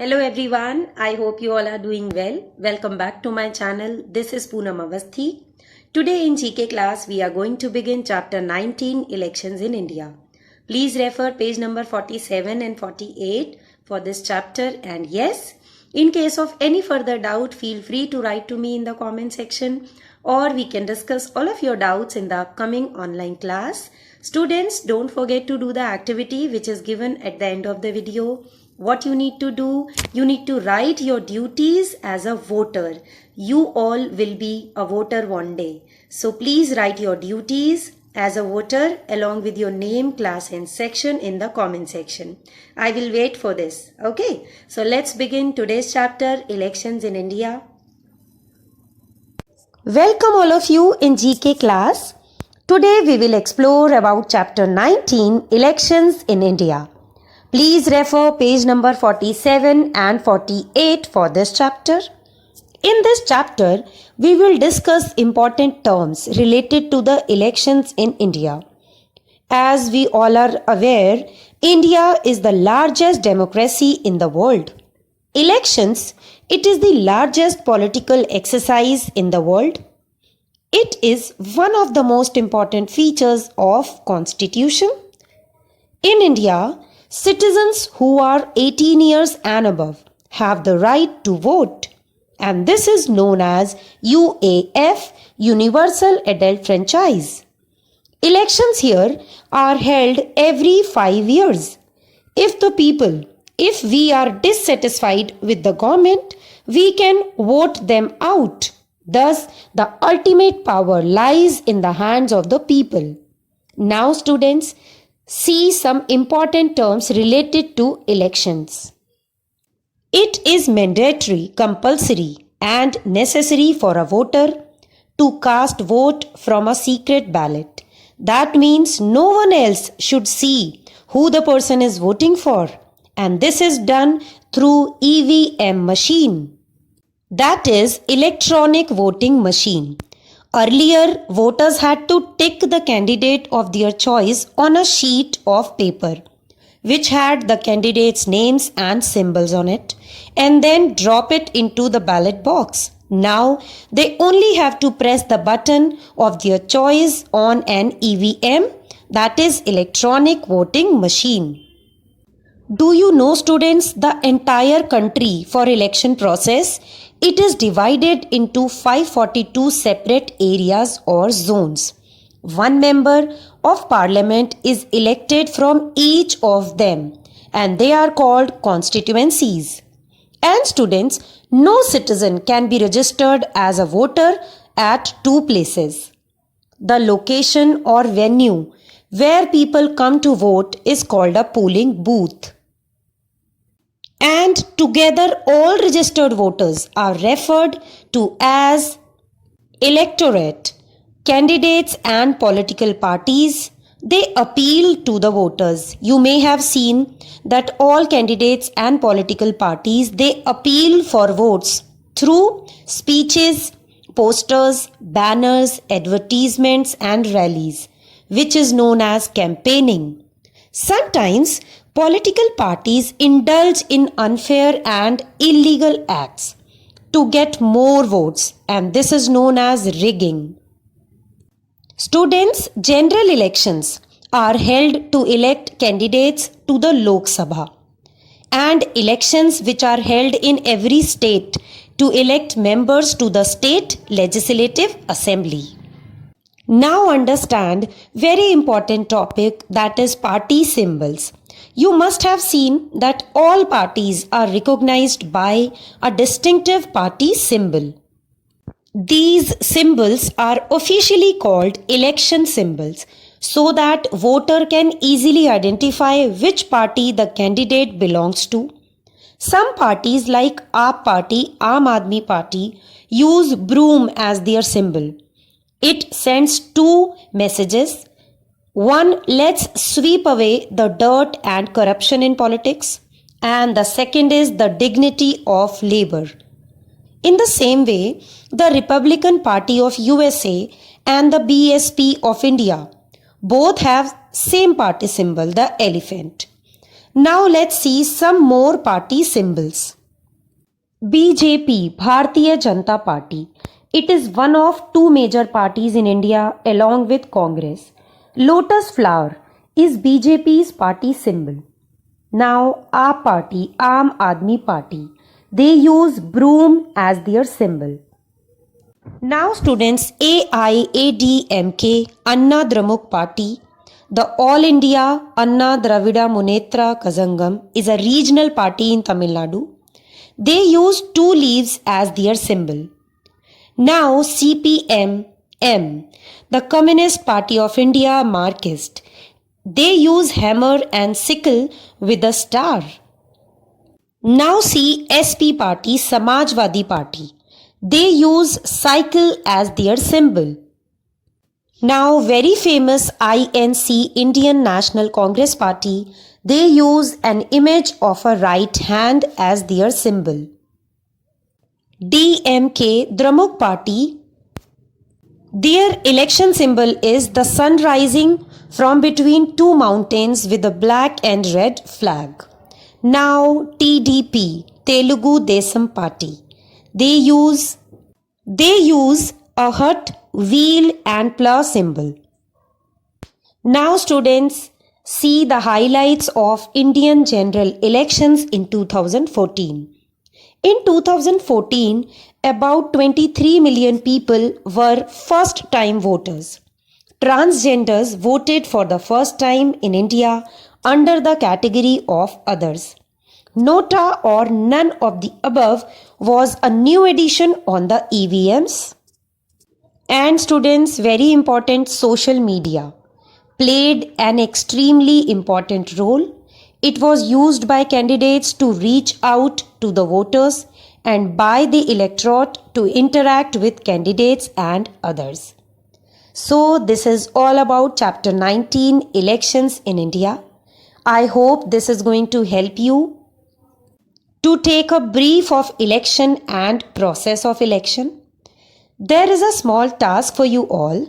Hello everyone, I hope you all are doing well. Welcome back to my channel. This is Poonam Avasthi. Today in GK class we are going to begin chapter 19 Elections in India. Please refer page number 47 and 48 for this chapter, and yes, in case of any further doubt feel free to write to me in the comment section, or we can discuss all of your doubts in the upcoming online class. Students, don't forget to do the activity which is given at the end of the video. What you need to do, you need to write your duties as a voter. You all will be a voter one day. So please write your duties as a voter along with your name, class and section in the comment section. I will wait for this. Okay, so let's begin today's chapter, Elections in India. Welcome all of you in GK class. Today we will explore about chapter 19, Elections in India. Please refer page number 47 and 48 for this chapter. In this chapter, we will discuss important terms related to the elections in India. As we all are aware, India is the largest democracy in the world. Elections, it is the largest political exercise in the world. It is one of the most important features of Constitution. In India, citizens who are 18 years and above have the right to vote, and this is known as UAF, Universal Adult Franchise. Elections here are held every 5 years. If we are dissatisfied with the government, we can vote them out. Thus, the ultimate power lies in the hands of the people. Now, students, see some important terms related to elections. It is mandatory, compulsory, and necessary for a voter to cast vote from a secret ballot. That means no one else should see who the person is voting for, and this is done through EVM machine. That is electronic voting machine. Earlier, voters had to tick the candidate of their choice on a sheet of paper, which had the candidate's names and symbols on it, and then drop it into the ballot box. Now, they only have to press the button of their choice on an EVM, that is electronic voting machine. Do you know, students, the entire country for election process, it is divided into 542 separate areas or zones. One member of parliament is elected from each of them, and they are called constituencies. And students, no citizen can be registered as a voter at two places. The location or venue where people come to vote is called a polling booth. And together all registered voters are referred to as electorate. Candidates and political parties, they appeal to the voters. You may have seen that all candidates and political parties, they appeal for votes through speeches, posters, banners, advertisements and rallies, which is known as campaigning. Sometimes political parties indulge in unfair and illegal acts to get more votes, and this is known as rigging. Students, general elections are held to elect candidates to the Lok Sabha, and elections which are held in every state to elect members to the state legislative assembly. Now understand very important topic, that is party symbols. You must have seen that all parties are recognized by a distinctive party symbol. These symbols are officially called election symbols so that voter can easily identify which party the candidate belongs to. Some parties like Aap Party, Aam Aadmi Party use broom as their symbol. It sends two messages. One, let's sweep away the dirt and corruption in politics, and the second is the dignity of labor. In the same way, the Republican Party of USA and the BSP of India both have same party symbol, the elephant. Now let's see some more party symbols. BJP, Bharatiya Janata Party. It is one of two major parties in India along with Congress. Lotus flower is BJP's party symbol. Now, our party, Aam Aadmi Party, they use broom as their symbol. Now, students, AIADMK, Anna Dramuk Party, the All India Anna Dravida Munetra Kazhangam, is a regional party in Tamil Nadu. They use two leaves as their symbol. Now, CPM, M, the Communist Party of India, Marxist. They use hammer and sickle with a star. Now see SP Party, Samajwadi Party. They use cycle as their symbol. Now very famous INC, Indian National Congress Party. They use an image of a right hand as their symbol. DMK, Dramuk Party. Their election symbol is the sun rising from between two mountains with a black and red flag. Now TDP, Telugu Desam Party. They use a hut, wheel and plough symbol. Now students, see the highlights of Indian general elections in 2014. In 2014, about 23 million people were first-time voters. Transgenders voted for the first time in India under the category of others. Nota or none of the above was a new addition on the EVMs. And students, very important, social media played an extremely important role. It was used by candidates to reach out to the voters and by the electorate to interact with candidates and others. So this is all about chapter 19, elections in India. I hope this is going to help you to take a brief of election and process of election. There is a small task for you all.